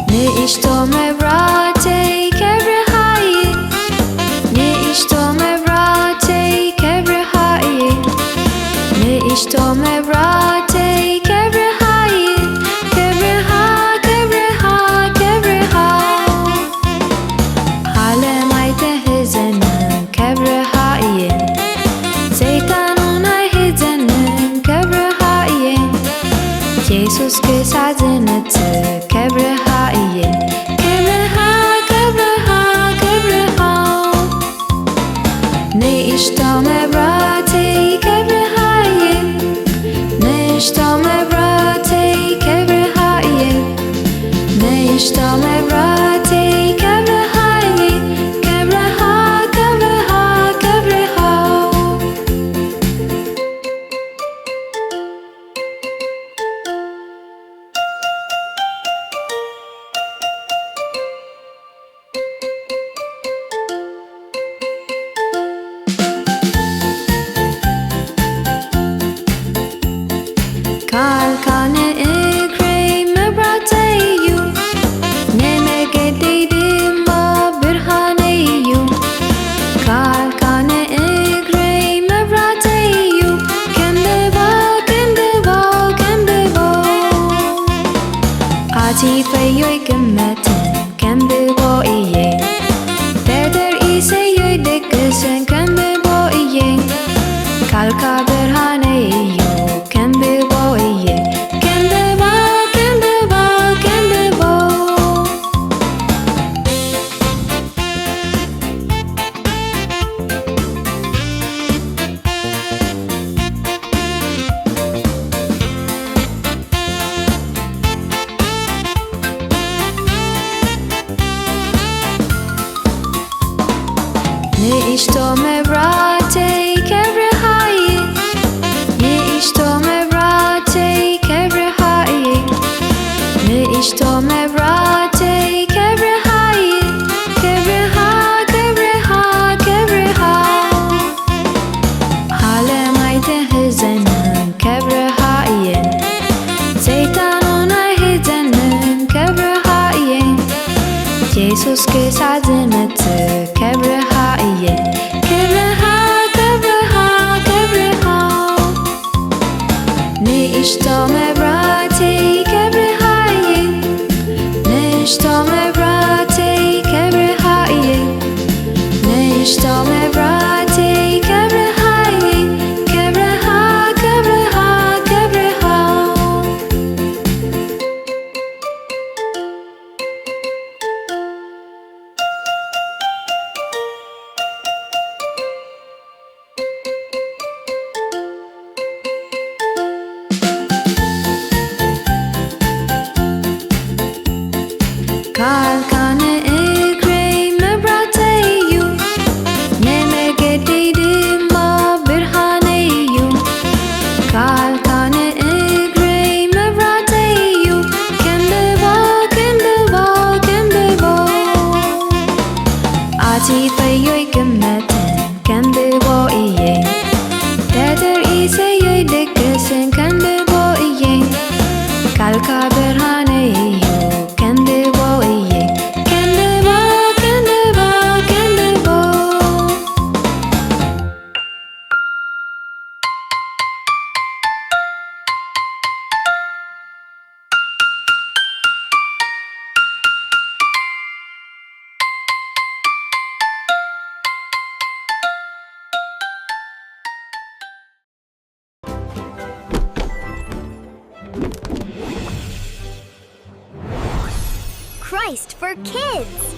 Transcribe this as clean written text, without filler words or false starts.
ንእሽቶ መብራህተይ ከብርሃ እየ ንእሽቶ መብራህተይ ከብርሃ እየ ንእሽቶ መብራህተይ ከብርሃ እየ ከብርሃ ከብርሃ ከብርሃ ዓለም ኣይትሕዘንን ከብርሃ እየ ሰይጣን ኣይሕዘንን ከብርሃ እየ ኢየሱስ ክሳብ ዝነጽር ከብርሃ እየ ከብርሃ ከብርሃ ከብርሃ ንእሽቶ መብራህተይ ከብርሃ እየ ንእሽቶ መብራህተይ ከብርሃ እየ ንእሽቶ መብራህተይ ከብርሃ እየ ከብርሃ ከብርሃ ከብርሃ ካልካ ንእግረይ መብራህተይ እዩ ንመንገደይ ድማ ብርሃነይ እዩ ካልካ ንእግረይ መብራህተይ እዩ ከንብቦ ከንብቦ ከንብቦ ኣቲፈዮ ይግመትን ከንብቦ እየ ተተርእሰዮ ይድቅስን ከንብቦ እየ ካልካ ብርሃነይ እዩ ከንብቦ እየ ከንብቦ ከንብቦ ከንብቦ ንእሽቶ መብራህተይ ከብርሃ እየ ንእሽቶ መብራህተይ ከብርሃ እየ ንእሽቶ መብራህተይ ከብርሃ እየ ከብርሃ ከብርሃ ከብርሃ ዓለም ኣይትሕዘንን ከብርሃ እየ ሰይጣን ኣይሕዘንን ከብርሃ እየ ኢየሱስ ክሳብ ዝመጽእ ከብርሃ እየ ከብርሃ ከብርሃ ከብርሃ ንእሽቶ መብራህተይ ከብርሃ እየ ንእሽቶ መብራህተይ ከብርሃ እየ ንእሽቶ መብራህተይ ከብርሃ እየ ከብርሃ ከብርሃ ከብርሃ ካልካ ንእግረይ መብራህተይ እዩ ንመንገደይ ድማ ብርሃነይ እዩ ካልካ ንእግረይ መብራህተይ እዩ ከንብቦ ከንብቦ ከንብቦ ኣቲፈዮ ይግመትን ከንብቦ እየ ተተርእሰዮ ይድቅስን ከንብቦ እየ ካልካ ብርሃነይ እዩ ከንብቦ እየ ከንብቦ ከንብቦ ከንብቦ Christ for Kids.